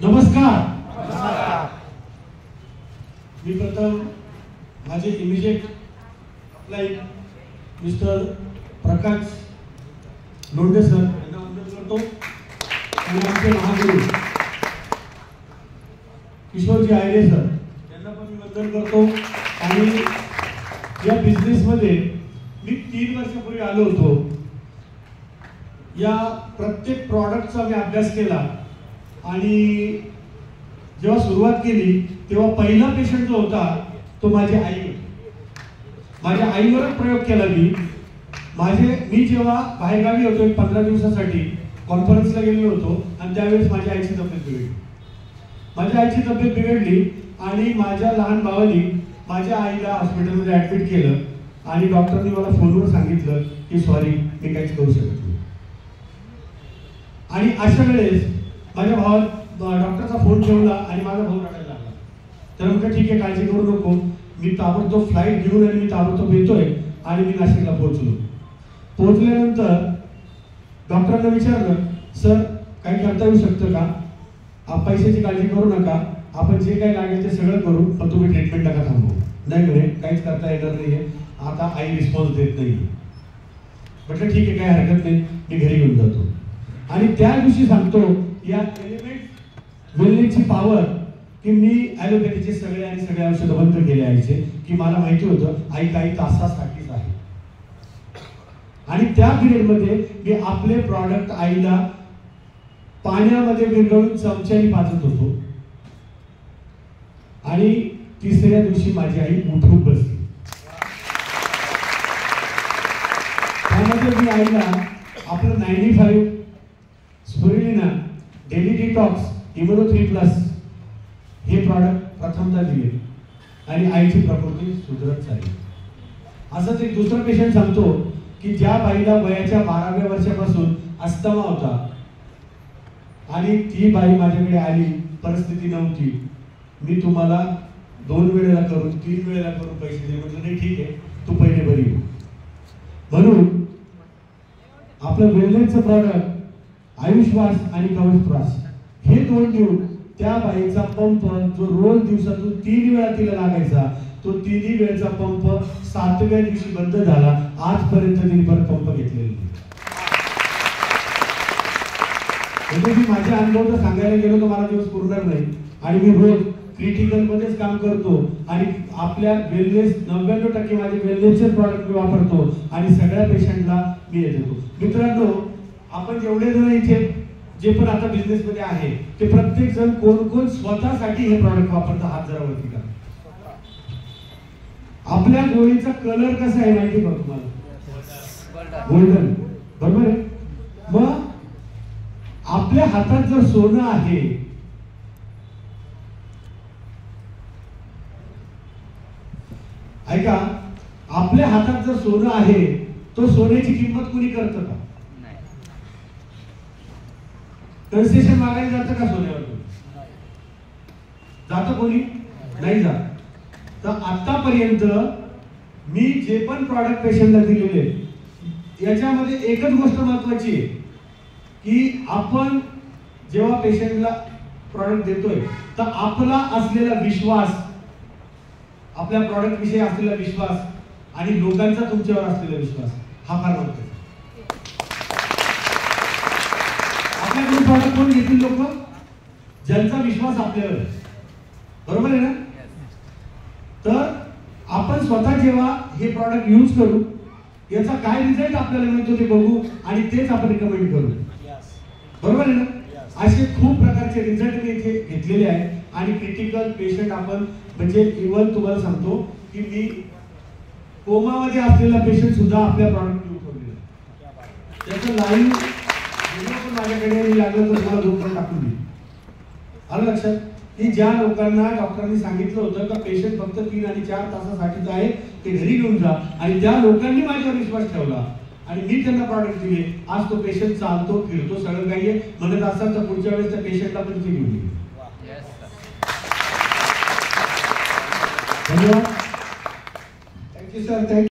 नमस्कार। मी प्रथम माझे इमिजिएट लाईक मिस्टर प्रकाश लोंढे सर यांना वंदन करतो आणि आमचे महागुरु किशोरजी आयले सर यांना पण मी वंदन करतो। आणि या बिझनेस मध्ये मी 3 वर्षापूर्वी आलो होतो। या प्रत्येक प्रॉडक्टचा मी अभ्यास केला आणि जेव्हा सुरुवात केली तेव्हा पहिला पेशंट जो होता तो माझी आई होती। माझ्या आईवरच प्रयोग केला मी जेव्हा बाहेरगावी होतो 15 दिवसासाठी कॉन्फरन्सला गेलो होतो आणि त्यावेळेस माझ्या आईची तब्येत बिघडली आणि माझ्या लहान भावानी माझ्या आईला हॉस्पिटलमध्ये ऍडमिट केलं आणि डॉक्टरनी मला फोनवर सांगितलं की सॉरी मी काहीच करू शकत नाही। आणि अशा वेळेस माझ्या भावात डॉक्टरचा फोन ठेवला आणि माझा भाऊ रडायला लागला। तर म्हटलं ठीक आहे, काळजी करू नको, मी ताबडतोब फ्लाईट घेऊन आणि मी ताबडतोब येतोय आणि मी नाशिकला पोहोचलो। पोहोचल्यानंतर डॉक्टरांना विचारलं, सर काही करता येऊ शकतं का? आप पैशाची काळजी करू नका, आपण जे काही लागेल ते सगळं करू, पण तुम्ही ट्रीटमेंट नका थांबवू। नाही म्हणे काहीच करता येणार नाहीये, आता आई रिस्पॉन्स देत नाही। म्हटलं ठीक आहे, काही हरकत नाही, मी घरी घेऊन जातो। आणि त्या दिवशी सांगतो या एलिमेंट वेलनेसची पॉवर की मी ॲलोपॅथीचे सगळे औषध बंद केले आईचे, की मला माहिती होतं आई काही तासासाठीच आहे। आणि त्या पिरियड मध्ये मी आपले प्रॉडक्ट आईला पाण्यामध्ये विरघळून चमच्याने पाजत होतो आणि तिसऱ्या दिवशी माझी आई उठून बसली। त्यामध्ये मी आईला आपलं 95 स्पिरुलिना डेली डिटॉक्स इम्युनो 3+ हे प्रॉडक्ट प्रथमतः दिले आणि आईची प्रकृती सुधारत झाली। असंच एक दुसरा पेशंट सांगतो की ज्या बाईला वयाच्या 12व्या वर्षापासून अस्थमा होता आणि ती बाई माझ्याकडे आली, परिस्थिती नव्हती, मी तुम्हाला 2 वेळेला करून 3 वेळेला करून पैसे दे। म्हटलं नाही ठीक आहे, तू पहिले बरी हो। म्हणून आपलं वेलनेसचं प्रॉडक्ट आयुष्वास आणि कवचप्राश हे 2 देऊन त्या बाईचा पंप जो रोज दिवसातून 3 वेळा तिला लागायचा, तो 3ही वेळचा पंप 7व्या दिवशी बंद झाला। आजपर्यंत तिने परत पंप घेतलेला नाही। म्हणजे मी माझे अनुभव तर सांगायला गेलो तर मला दिवस पुरणार नाही आणि मी रोज क्रिटिकल मध्येच काम करतो आणि आपल्या वेलनेस 99% माझे वेलनेसचे प्रॉडक्ट मी वापरतो आणि सगळ्या पेशंटला मी हे देतो। मित्रांनो, आपण जेवढे जण इथे जे पण आता बिझनेस मध्ये आहे ते प्रत्येक जण कोण स्वतःसाठी हे प्रॉडक्ट वापरता, हात जरा वरती करा। आपल्या गोळीचा कलर कसा आहे माहिती का तुम्हाला? गोल्डन, बरोबर आहे? मग आपल्या हातात जर सोनं आहे, ऐका, आपल्या हातात जर सोनं आहे, तो सोन्याची किंमत कुणी करतं का? कन्सेशन मागायला जातं का सोन्यावर? जातं कोणी? नाही जात। तर आतापर्यंत मी जे पण प्रॉडक्ट पेशंटला दिलेले याच्यामध्ये एकच गोष्ट महत्वाची आहे की आपण जेव्हा पेशंटला प्रॉडक्ट देतोय तर आपला असलेला विश्वास, आपल्या प्रॉडक्ट विषयी असलेला विश्वास आणि लोकांचा तुमच्यावर असलेला विश्वास हा फार महत्वाचा आहे। आपल्याकडून प्रॉडक्ट कोण घेतील? लोक ज्यांचा विश्वास आपल्यावर आहे, बरोबर आहे ना? तर आपण स्वतः जेव्हा हे प्रॉडक्ट यूज करू, याचा काय रिझल्ट आपल्याला मिळतो ते बघू आणि तेच आपण रिकमेंड करू, बरोबर आहे ना? असे खूप प्रकारचे रिझल्ट मी इथे घेतलेले आहेत आणि क्रिटिकल पेशंट आपण म्हणजे इव्हन तुम्हाला सांगतो की मी कोमामध्ये असलेला पेशंट सुद्धा आपल्या प्रॉडक्ट यूज करू, त्याचं लाईव्ह व्हिडिओ पण माझ्याकडे लागलं तर तुम्हाला 2 पण टाकून देईल। आलं लक्षात की ज्या लोकांना डॉक्टरांनी सांगितलं होतं का पेशंट फक्त 3 आणि 4 तासासाठीच आहे, ते घरी घेऊन जा, आणि त्या लोकांनी माझ्यावर विश्वास ठेवला आणि मी त्यांना प्रॉडक्ट दिले, आज तो पेशंट चालतो, फिरतो, सगळं काही आहे। म्हणत असाल तर पुढच्या वेळेस त्या पेशंटला पण इथे घेऊन येईल। धन्यवाद, थँक्यू सर, थँक्यू।